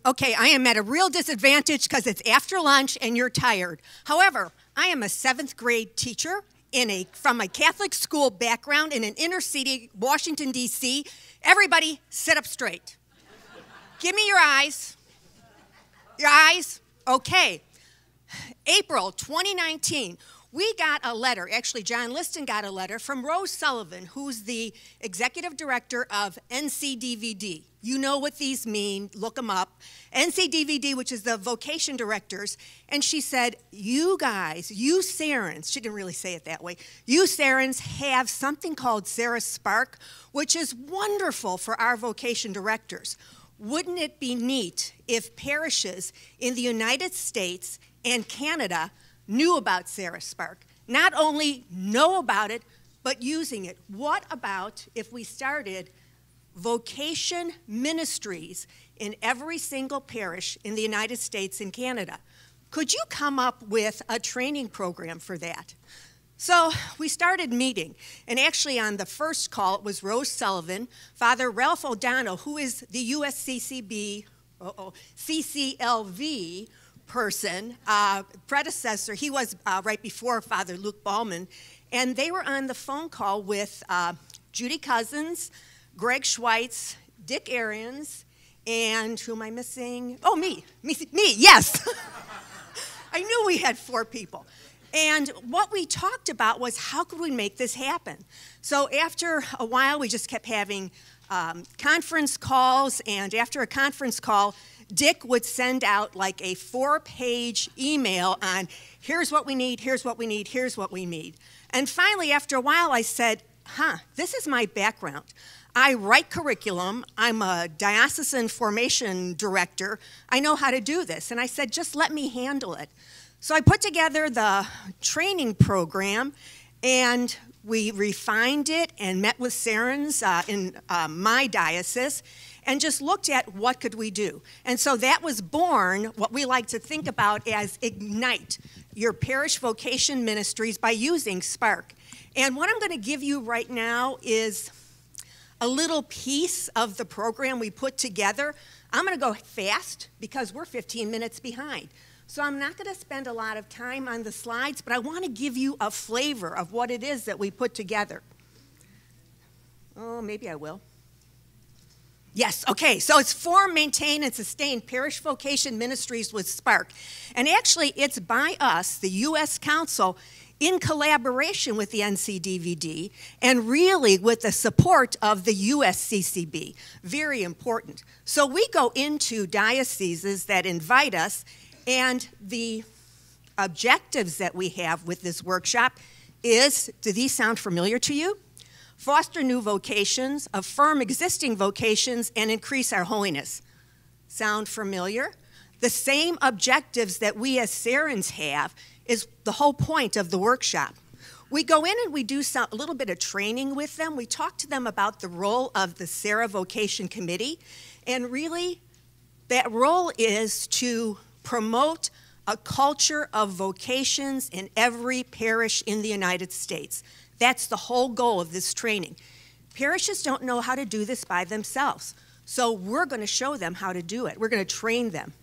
Okay, I am at a real disadvantage because it's after lunch and you're tired. However, I am a 7th grade teacher from a Catholic school background in an inner city, Washington, D.C. Everybody, sit up straight. Give me your eyes. Your eyes? Okay. April 2019, we got a letter, actually John Liston got a letter from Rose Sullivan, who's the executive director of NCDVD. You know what these mean, look them up. NCDVD, which is the vocation directors, and she said, you guys, you Serrans, she didn't really say it that way, you Serrans have something called Serra Spark, which is wonderful for our vocation directors. Wouldn't it be neat if parishes in the United States and Canada knew about Serra Spark? Not only know about it, but using it. What about if we started vocation ministries in every single parish in the United States and Canada? Could you come up with a training program for that? So we started meeting, and actually on the first call, it was Rose Sullivan, Father Ralph O'Donnell, who is the CCLV person, predecessor. He was right before Father Luke Ballman, and they were on the phone call with Judy Cousins, Greg Schweitz, Dick Arians, and who am I missing? Oh, me, yes. I knew we had 4 people. And what we talked about was how could we make this happen? So after a while, we just kept having conference calls, and after a conference call, Dick would send out like a 4-page email on here's what we need, here's what we need, here's what we need. And finally, after a while, I said, this is my background. I write curriculum. I'm a diocesan formation director. I know how to do this. And I said, just let me handle it. So I put together the training program, and we refined it and met with Serrans in my diocese and just looked at what could we do. And so that was born what we like to think about as Ignite, your parish vocation ministries by using Spark. And what I'm going to give you right now is a little piece of the program we put together. I'm going to go fast because we're 15 minutes behind. So I'm not going to spend a lot of time on the slides, but I want to give you a flavor of what it is that we put together. Oh, maybe I will. Yes, okay, so it's form, maintain, and sustain parish vocation ministries with Spark. And actually, it's by us, the U.S. Council, in collaboration with the NCDVD, and really with the support of the USCCB. Very important. So we go into dioceses that invite us, and the objectives that we have with this workshop is, do these sound familiar to you? Foster new vocations, affirm existing vocations, and increase our holiness. Sound familiar? The same objectives that we as Serrans have is the whole point of the workshop. We go in and we do a little bit of training with them. We talk to them about the role of the Serra Vocation Committee, and really that role is to promote a culture of vocations in every parish in the United States. That's the whole goal of this training. Parishes don't know how to do this by themselves, so we're going to show them how to do it. We're going to train them.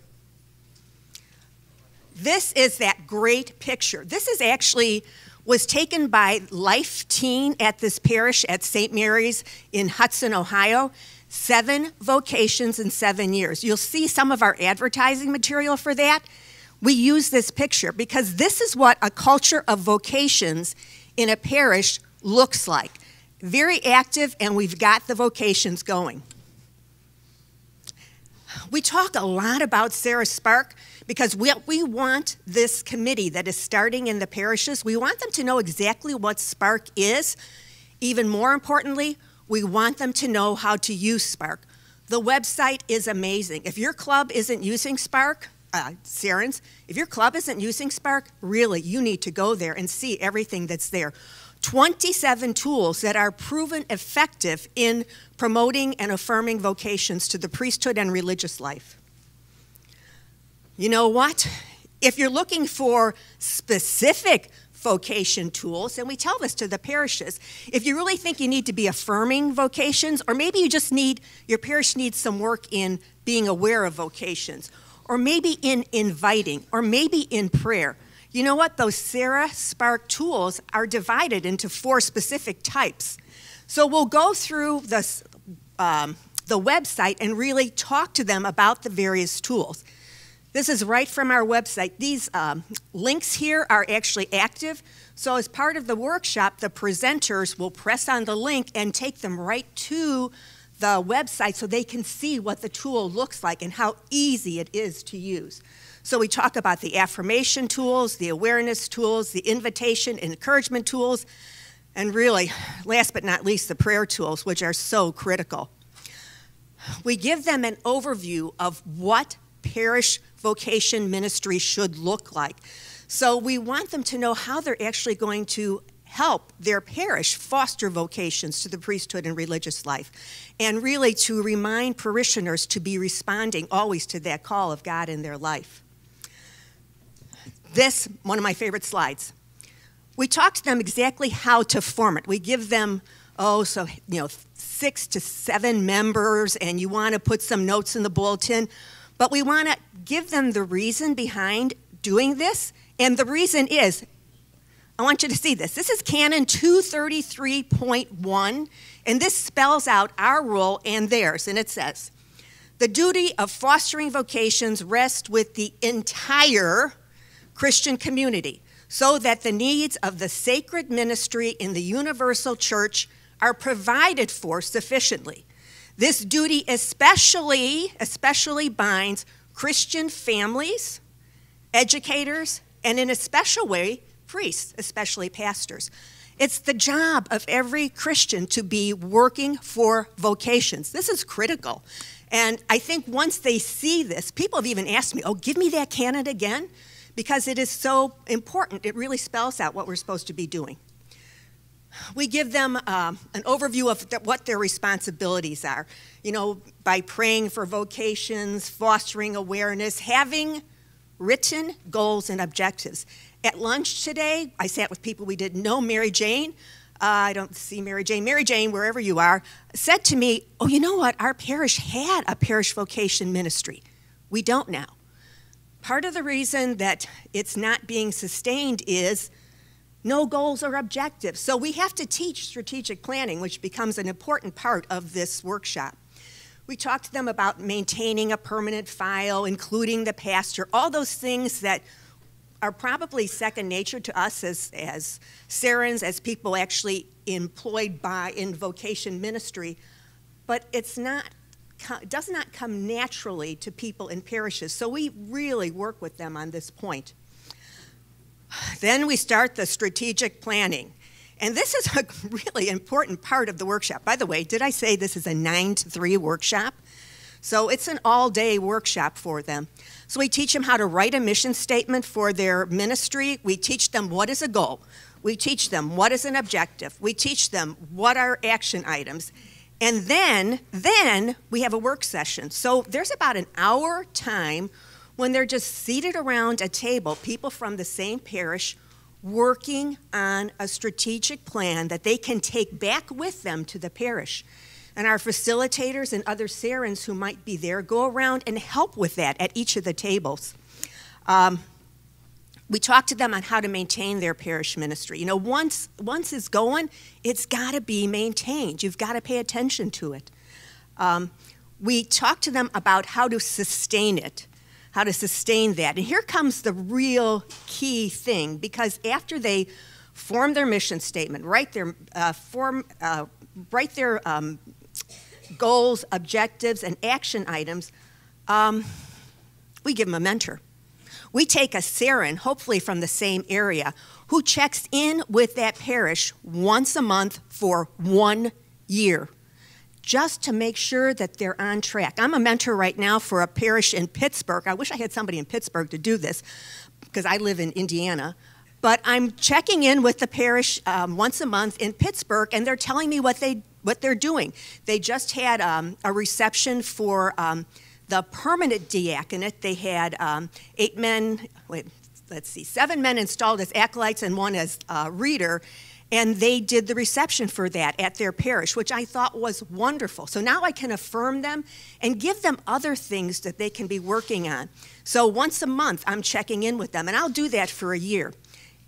This is that great picture. This is actually was taken by Life Teen at this parish at St. Mary's in Hudson, Ohio. 7 vocations in 7 years. You'll see some of our advertising material for that. We use this picture because this is what a culture of vocations in a parish looks like. Very active, and we've got the vocations going. We talk a lot about Serra Spark because we want this committee that is starting in the parishes, we want them to know exactly what Spark is. Even more importantly, we want them to know how to use Spark. The website is amazing. If your club isn't using Spark, Serrans, if your club isn't using Spark, really, you need to go there and see everything that's there. 27 tools that are proven effective in promoting and affirming vocations to the priesthood and religious life. You know what? If you're looking for specific vocation tools, and we tell this to the parishes. If you really think you need to be affirming vocations, or maybe you just need, your parish needs some work in being aware of vocations, or maybe in inviting, or maybe in prayer. You know what? Those Serra Spark tools are divided into 4 specific types. So we'll go through this, the website and really talk to them about the various tools. This is right from our website. These links here are actually active. So as part of the workshop, the presenters will press on the link and take them right to the website so they can see what the tool looks like and how easy it is to use. So we talk about the affirmation tools, the awareness tools, the invitation and encouragement tools, and really, last but not least, the prayer tools, which are so critical. We give them an overview of what parish vocation ministry should look like. So we want them to know how they're actually going to help their parish foster vocations to the priesthood and religious life, and really to remind parishioners to be responding always to that call of God in their life. This, one of my favorite slides. We talk to them exactly how to form it. We give them, 6 to 7 members, and you want to put some notes in the bulletin, but we want to give them the reason behind doing this, and the reason is, I want you to see this. This is Canon 233.1, and this spells out our role and theirs, and it says, the duty of fostering vocations rests with the entire Christian community, so that the needs of the sacred ministry in the universal church are provided for sufficiently. This duty especially binds Christian families, educators, and in a special way, priests, especially pastors. It's the job of every Christian to be working for vocations. This is critical. And I think once they see this, people have even asked me, give me that canon again, because it is so important. It really spells out what we're supposed to be doing. We give them an overview of what their responsibilities are, by praying for vocations, fostering awareness, having written goals and objectives. At lunch today, I sat with people we didn't know. Mary Jane, I don't see Mary Jane. Mary Jane, wherever you are, said to me, you know what? Our parish had a parish vocation ministry. We don't now. Part of the reason that it's not being sustained is no goals or objectives. So we have to teach strategic planning, which becomes an important part of this workshop. We talked to them about maintaining a permanent file, including the pastor, all those things that are probably second nature to us as Serrans, as people actually employed in vocation ministry, but it does not come naturally to people in parishes. So we really work with them on this point. Then we start the strategic planning. And this is a really important part of the workshop. By the way, did I say this is a 9 to 3 workshop? So it's an all-day workshop for them. So we teach them how to write a mission statement for their ministry. We teach them what is a goal. We teach them what is an objective. We teach them what are action items. And then we have a work session. So there's about an hour time when they're just seated around a table, people from the same parish, working on a strategic plan that they can take back with them to the parish. And our facilitators and other Serrans who might be there go around and help with that at each of the tables. We talk to them on how to maintain their parish ministry. Once it's going, it's got to be maintained. You've got to pay attention to it. We talk to them about how to sustain it, how to sustain that. And here comes the real key thing, because after they form their mission statement, write their goals, objectives, and action items, we give them a mentor. We take a Serran, hopefully from the same area, who checks in with that parish once a month for 1 year, just to make sure that they're on track. I'm a mentor right now for a parish in Pittsburgh. I wish I had somebody in Pittsburgh to do this, because I live in Indiana. But I'm checking in with the parish once a month in Pittsburgh, and they're telling me what they're doing. They just had a reception for the permanent diaconate. They had 8 men, let's see, 7 men installed as acolytes and 1 as reader, and they did the reception for that at their parish, which I thought was wonderful. So now I can affirm them and give them other things that they can be working on. So once a month, I'm checking in with them, and I'll do that for a year.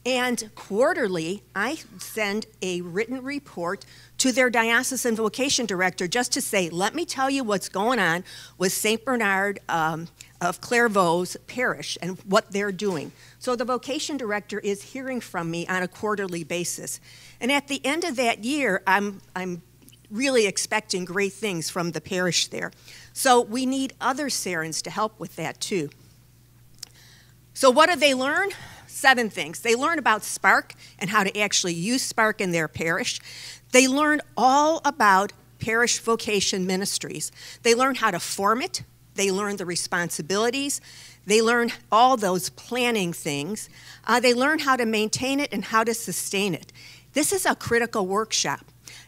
And quarterly, I send a written report to their diocesan vocation director just to say, let me tell you what's going on with St. Bernard of Clairvaux's parish and what they're doing. So the vocation director is hearing from me on a quarterly basis. And at the end of that year, I'm really expecting great things from the parish there. So we need other Serrans to help with that too. So what do they learn? 7 things. They learn about Spark and how to actually use Spark in their parish. They learn all about parish vocation ministries. They learn how to form it. They learn the responsibilities. They learn all those planning things. They learn how to maintain it and how to sustain it. This is a critical workshop.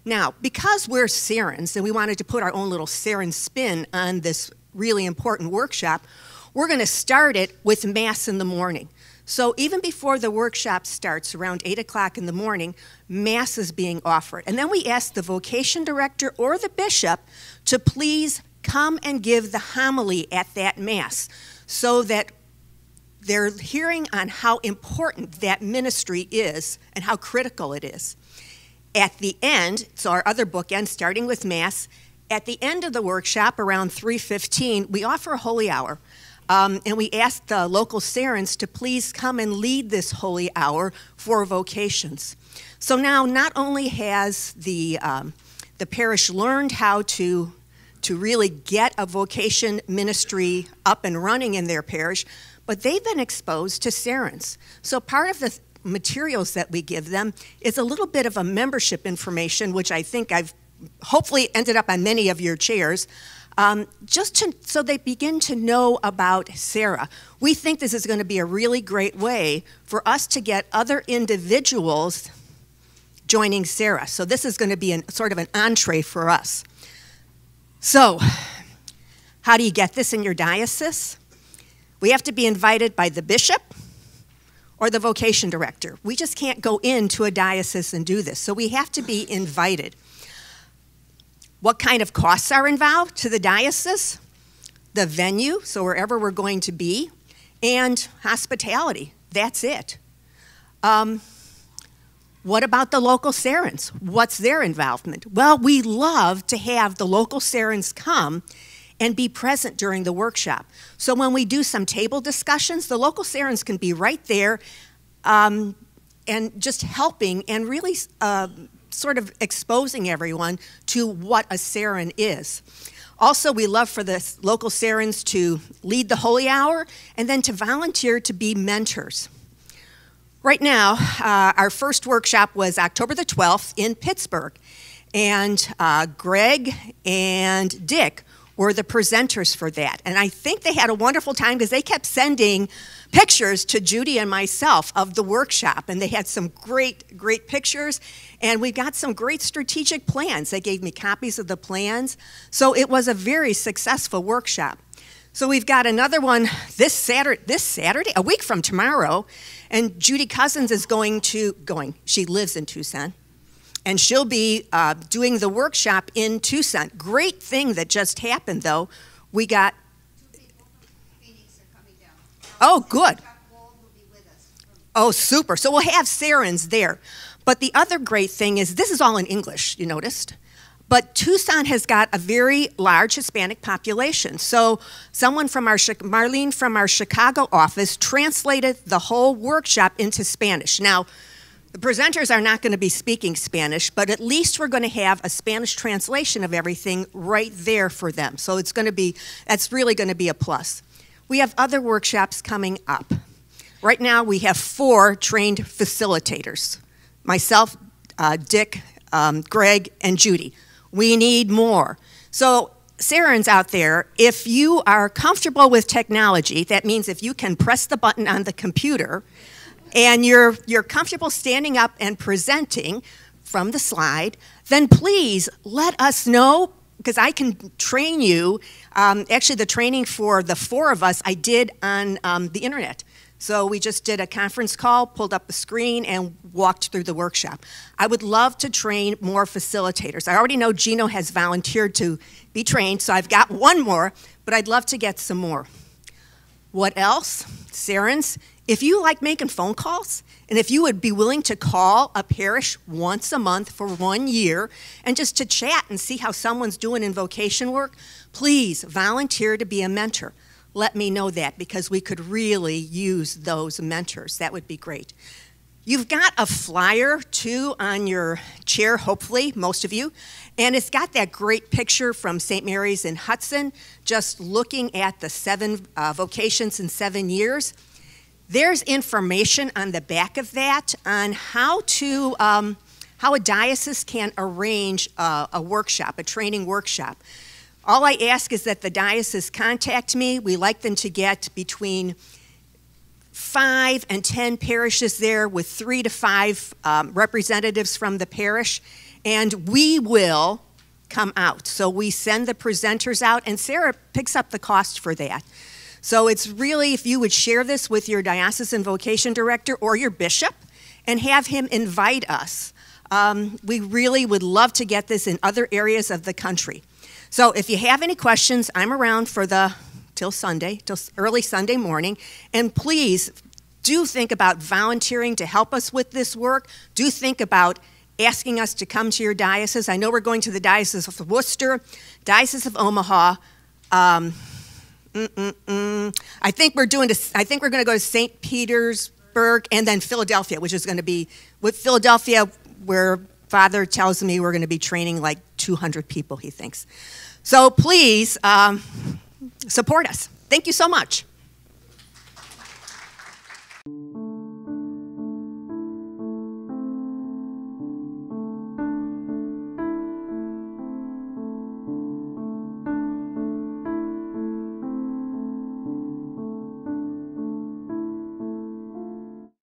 Now, because we're Serrans and we wanted to put our own little Serran spin on this really important workshop, we're going to start it with Mass in the morning. So even before the workshop starts, around 8 o'clock in the morning, Mass is being offered. And then we ask the vocation director or the bishop to please come and give the homily at that Mass so that they're hearing on how important that ministry is and how critical it is. At the end, so our other bookend, starting with Mass, at the end of the workshop, around 3:15, we offer a holy hour. And we ask the local Serrans to please come and lead this holy hour for vocations. So now not only has the parish learned how to really get a vocation ministry up and running in their parish, but they've been exposed to Serrans. So part of the materials that we give them is a little bit of a membership information, which I think I've hopefully ended up on many of your chairs, so they begin to know about Serra. We think this is going to be a really great way for us to get other individuals joining Serra. So this is going to be sort of an entree for us. So how do you get this in your diocese? We have to be invited by the bishop or the vocation director. We just can't go into a diocese and do this. So we have to be invited. What kind of costs are involved to the diocese? The venue, so wherever we're going to be, and hospitality. That's it. What about the local Serrans? What's their involvement? Well, we love to have the local Serrans come and be present during the workshop. So when we do some table discussions, the local Serrans can be right there and just helping and really sort of exposing everyone to what a Serran is. Also, we love for the local Serrans to lead the holy hour and then to volunteer to be mentors. Right now, our first workshop was October the 12th in Pittsburgh, and Greg and Dick were the presenters for that. And I think they had a wonderful time because they kept sending pictures to Judy and myself of the workshop, and they had some great, great pictures, and we got some great strategic plans. They gave me copies of the plans, so it was a very successful workshop. So we've got another one this Saturday, a week from tomorrow, and Judy Cousins is she lives in Tucson, and she'll be doing the workshop in Tucson. Great thing that just happened, though. We got... Oh, good. Oh, super. So we'll have Serrans there. But the other great thing is this is all in English, you noticed. But Tucson has got a very large Hispanic population. So someone from Marlene from our Chicago office translated the whole workshop into Spanish. Now, the presenters are not going to be speaking Spanish, but at least we're going to have a Spanish translation of everything right there for them. So that's really going to be a plus. We have other workshops coming up. Right now, we have 4 trained facilitators. Myself, Dick, Greg, and Judy. We need more. So, Serrans out there, if you are comfortable with technology, that means if you can press the button on the computer, and you're comfortable standing up and presenting from the slide, then please let us know, because I can train you. Actually, the training for the 4 of us I did on the internet. So we just did a conference call, pulled up the screen, and walked through the workshop. I would love to train more facilitators. I already know Gino has volunteered to be trained, so I've got one more, but I'd love to get some more. What else? Serrans, if you like making phone calls, and if you would be willing to call a parish once a month for 1 year and just to chat and see how someone's doing in vocation work, please volunteer to be a mentor. Let me know that, because we could really use those mentors. That would be great. You've got a flyer, too, on your chair, hopefully, most of you, and it's got that great picture from St. Mary's in Hudson, just looking at the 7 vocations in 7 years. There's information on the back of that on how a diocese can arrange a workshop, a training workshop. All I ask is that the diocese contact me. We like them to get between 5 and 10 parishes there with 3 to 5 representatives from the parish, and we will come out. So we send the presenters out, and Serra picks up the cost for that. So it's really, if you would share this with your diocesan vocation director or your bishop and have him invite us. We really would love to get this in other areas of the country. So if you have any questions, I'm around for till early Sunday morning. And please do think about volunteering to help us with this work. Do think about asking us to come to your diocese. I know we're going to the Diocese of Worcester, Diocese of Omaha. I think we're going to go to St. Petersburg and then Philadelphia, which is going to be with Philadelphia, where Father tells me we're going to be training like 200 people, he thinks. So please support us. Thank you so much.